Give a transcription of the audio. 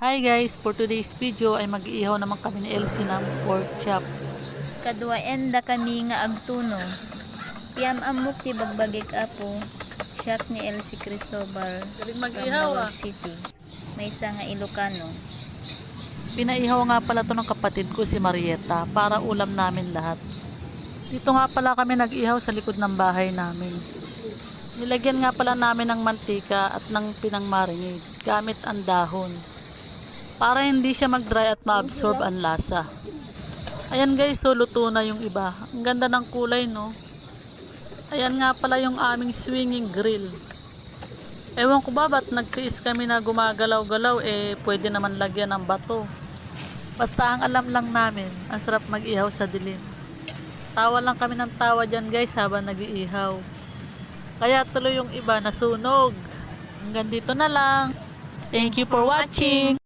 Hi guys, for today's video ay mag-iihaw naman kami ni Elsie ng pork chop. Kaduaenda kami nga agtuno. Piyam amok ti bagbagik apo. Shop ni Elsie Cristobal Galing from mag-ihaw Nawag City. May isa nga Ilocano. Pinaihaw nga pala to ng kapatid ko si Marieta para ulam namin lahat. Dito nga pala kami nag-ihaw sa likod ng bahay namin. Nilagyan nga pala namin ng mantika at ng pinang-marinade gamit ang dahon. Para hindi siya mag-dry at ma-absorb ang lasa. Ayan guys, so luto na yung iba. Ang ganda ng kulay, no? Ayan nga pala yung aming swinging grill. Ewan ko ba ba't nagtiis kami na gumagalaw-galaw, pwede naman lagyan ng bato. Basta ang alam lang namin, ang sarap mag-ihaw sa dilim. Tawa lang kami ng tawa dyan guys habang nag-iihaw. Kaya tuloy yung iba nasunog. Hanggang dito na lang. Thank you for watching!